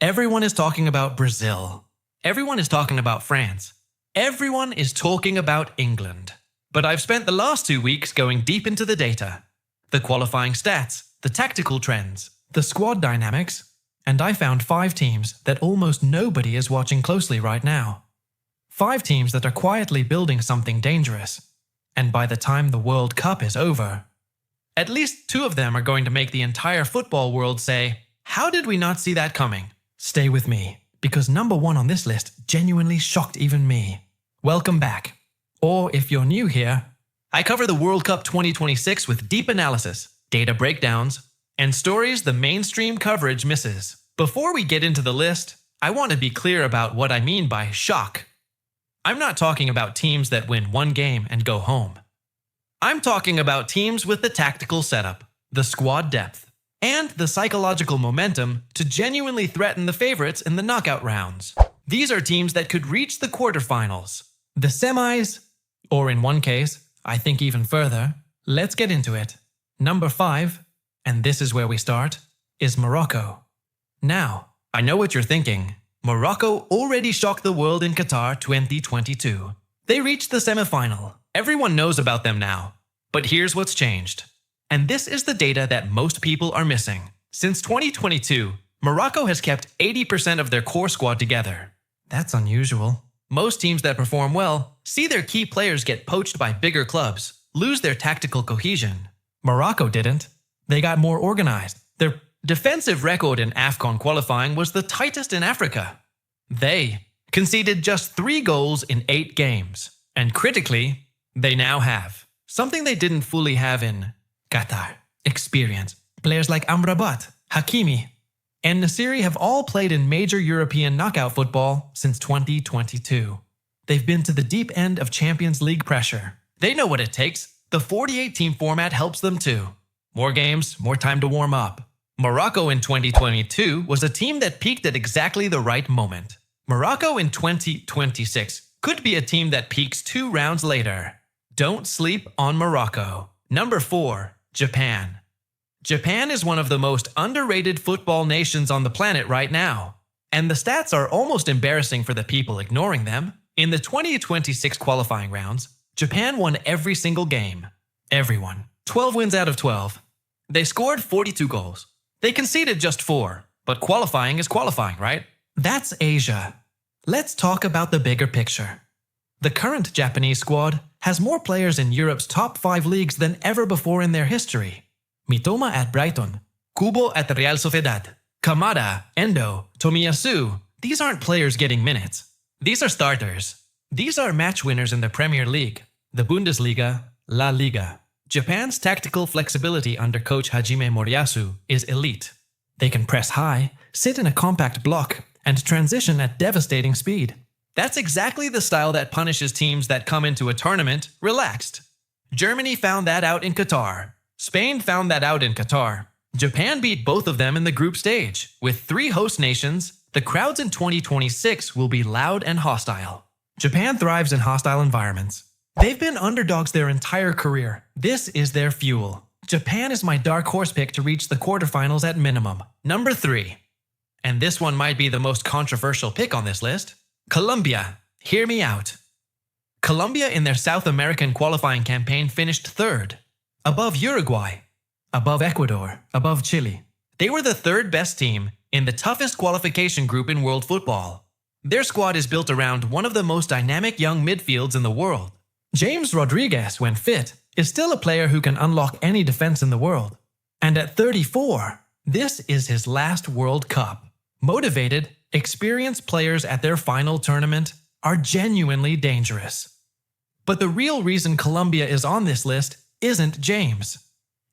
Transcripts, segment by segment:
Everyone is talking about Brazil. Everyone is talking about France. Everyone is talking about England. But I've spent the last 2 weeks going deep into the data, the qualifying stats, the tactical trends, the squad dynamics, and I found 5 teams that almost nobody is watching closely right now. 5 teams that are quietly building something dangerous. And by the time the World Cup is over, at least 2 of them are going to make the entire football world say, "How did we not see that coming?" Stay with me, because number 1 on this list genuinely shocked even me. Welcome back. Or if you're new here, I cover the World Cup 2026 with deep analysis, data breakdowns, and stories the mainstream coverage misses. Before we get into the list, I want to be clear about what I mean by shock. I'm not talking about teams that win 1 game and go home. I'm talking about teams with the tactical setup, the squad depth, and the psychological momentum to genuinely threaten the favorites in the knockout rounds. These are teams that could reach the quarterfinals, the semis, or in one case, I think even further. Let's get into it. Number 5, and this is where we start, is Morocco. Now, I know what you're thinking. Morocco already shocked the world in Qatar 2022. They reached the semifinal. Everyone knows about them now. But here's what's changed. And this is the data that most people are missing. Since 2022, Morocco has kept 80% of their core squad together. That's unusual. Most teams that perform well see their key players get poached by bigger clubs, lose their tactical cohesion. Morocco didn't. They got more organized. Their defensive record in AFCON qualifying was the tightest in Africa. They conceded just 3 goals in 8 games. And critically, they now have something they didn't fully have in Qatar: experience. Players like Amrabat, Hakimi, and Nasiri have all played in major European knockout football since 2022. They've been to the deep end of Champions League pressure. They know what it takes. The 48-team format helps them too. More games, more time to warm up. Morocco in 2022 was a team that peaked at exactly the right moment. Morocco in 2026 could be a team that peaks 2 rounds later. Don't sleep on Morocco. Number 4, Japan. Japan is one of the most underrated football nations on the planet right now. And the stats are almost embarrassing for the people ignoring them. In the 2026 qualifying rounds, Japan won every single game. Everyone. 12 wins out of 12. They scored 42 goals. They conceded just 4. But qualifying is qualifying, right? That's Asia. Let's talk about the bigger picture. The current Japanese squad has more players in Europe's top 5 leagues than ever before in their history. Mitoma at Brighton, Kubo at Real Sociedad, Kamada, Endo, Tomiyasu. These aren't players getting minutes. These are starters. These are match winners in the Premier League, the Bundesliga, La Liga. Japan's tactical flexibility under coach Hajime Moriyasu is elite. They can press high, sit in a compact block, and transition at devastating speed. That's exactly the style that punishes teams that come into a tournament relaxed. Germany found that out in Qatar. Spain found that out in Qatar. Japan beat both of them in the group stage. With 3 host nations, the crowds in 2026 will be loud and hostile. Japan thrives in hostile environments. They've been underdogs their entire career. This is their fuel. Japan is my dark horse pick to reach the quarterfinals at minimum. Number 3. And this one might be the most controversial pick on this list. Colombia. Hear me out. Colombia in their South American qualifying campaign finished 3rd. Above Uruguay. Above Ecuador. Above Chile. They were the 3rd best team in the toughest qualification group in world football. Their squad is built around one of the most dynamic young midfields in the world. James Rodriguez, when fit, is still a player who can unlock any defense in the world. And at 34, this is his last World Cup. Motivated, experienced players at their final tournament are genuinely dangerous. But the real reason Colombia is on this list isn't James.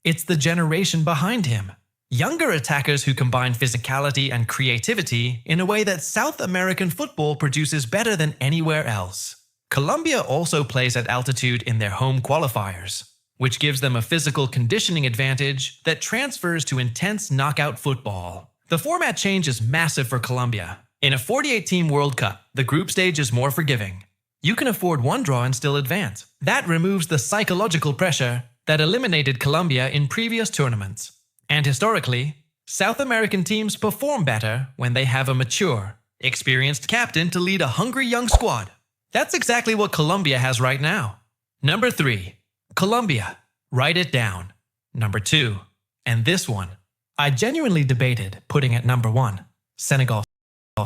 It's the generation behind him. Younger attackers who combine physicality and creativity in a way that South American football produces better than anywhere else. Colombia also plays at altitude in their home qualifiers, which gives them a physical conditioning advantage that transfers to intense knockout football. The format change is massive for Colombia. In a 48-team World Cup, the group stage is more forgiving. You can afford 1 draw and still advance. That removes the psychological pressure that eliminated Colombia in previous tournaments. And historically, South American teams perform better when they have a mature, experienced captain to lead a hungry young squad. That's exactly what Colombia has right now. Number 3. Colombia. Write it down. Number 2. And this one. I genuinely debated putting at number 1. Senegal.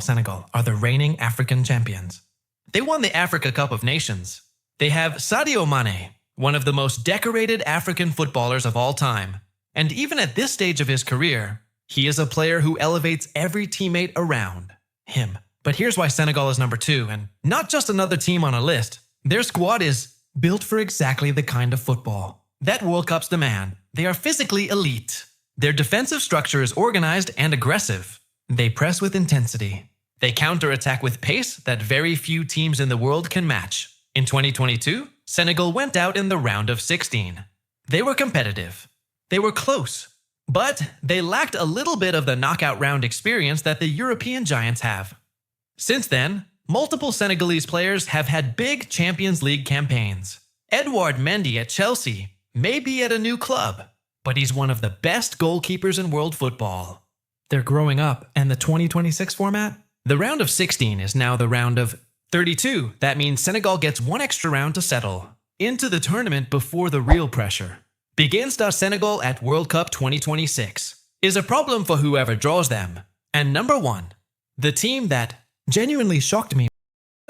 Senegal are the reigning African champions. They won the Africa Cup of Nations. They have Sadio Mane, one of the most decorated African footballers of all time. And even at this stage of his career, he is a player who elevates every teammate around him. But here's why Senegal is number 2, and not just another team on a list. Their squad is built for exactly the kind of football that World Cups demand. They are physically elite. Their defensive structure is organized and aggressive. They press with intensity. They counterattack with pace that very few teams in the world can match. In 2022, Senegal went out in the round of 16. They were competitive. They were close. But they lacked a little bit of the knockout round experience that the European giants have. Since then, multiple Senegalese players have had big Champions League campaigns. Edouard Mendy at Chelsea may be at a new club, but he's one of the best goalkeepers in world football. They're growing up, and the 2026 format? The round of 16 is now the round of 32. That means Senegal gets one extra round to settle into the tournament before the real pressure begins. Senegal at World Cup 2026 is a problem for whoever draws them. And number 1, the team that genuinely shocked me.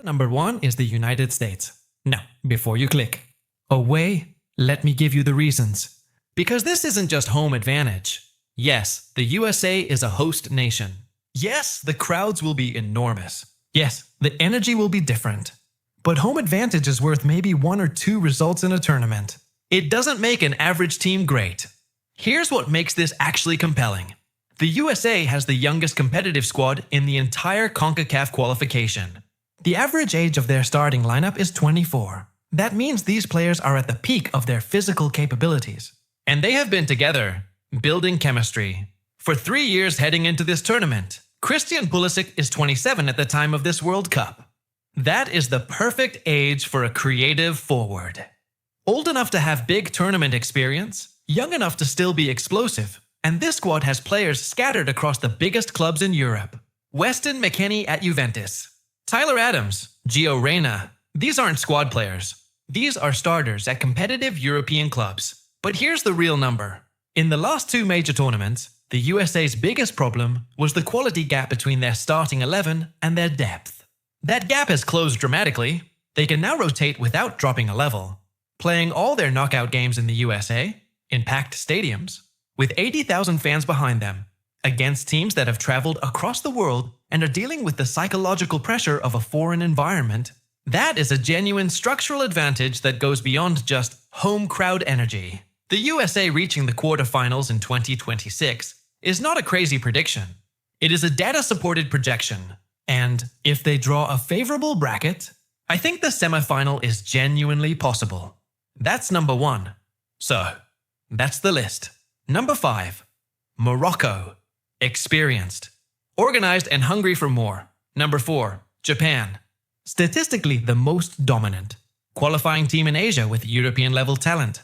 Number 1 is the United States. Now, before you click away, let me give you the reasons. Because this isn't just home advantage. Yes, the USA is a host nation. Yes, the crowds will be enormous. Yes, the energy will be different. But home advantage is worth maybe 1 or 2 results in a tournament. It doesn't make an average team great. Here's what makes this actually compelling. The USA has the youngest competitive squad in the entire CONCACAF qualification. The average age of their starting lineup is 24. That means these players are at the peak of their physical capabilities. And they have been together, building chemistry, for 3 years heading into this tournament. Christian Pulisic is 27 at the time of this World Cup. That is the perfect age for a creative forward. Old enough to have big tournament experience, young enough to still be explosive, and this squad has players scattered across the biggest clubs in Europe. Weston McKennie at Juventus. Tyler Adams, Gio Reyna. These aren't squad players. These are starters at competitive European clubs. But here's the real number. In the last 2 major tournaments, the USA's biggest problem was the quality gap between their starting 11 and their depth. That gap has closed dramatically. They can now rotate without dropping a level, playing all their knockout games in the USA, in packed stadiums, with 80,000 fans behind them, against teams that have traveled across the world and are dealing with the psychological pressure of a foreign environment. That is a genuine structural advantage that goes beyond just home crowd energy. The USA reaching the quarterfinals in 2026 is not a crazy prediction. It is a data-supported projection. And if they draw a favorable bracket, I think the semifinal is genuinely possible. That's number 1. So, that's the list. Number 5. Morocco. Experienced. Organized and hungry for more. Number 4. Japan. Statistically the most dominant. Qualifying team in Asia with European-level talent.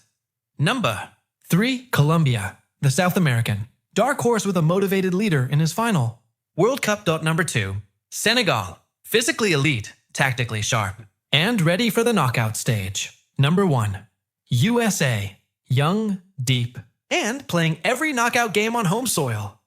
Number 3. Colombia. The South American. Dark horse with a motivated leader in his final. World Cup. Number 2. Senegal. Physically elite, tactically sharp, and ready for the knockout stage. Number 1. USA. Young, deep, and playing every knockout game on home soil.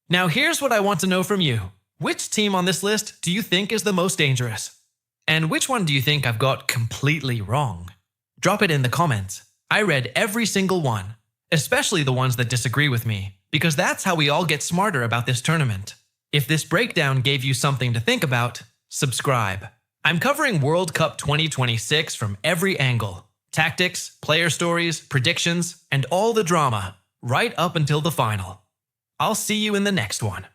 Now here's what I want to know from you. Which team on this list do you think is the most dangerous? And which one do you think I've got completely wrong? Drop it in the comments. I read every single one, especially the ones that disagree with me, because that's how we all get smarter about this tournament. If this breakdown gave you something to think about, subscribe. I'm covering World Cup 2026 from every angle. Tactics, player stories, predictions, and all the drama, right up until the final. I'll see you in the next one.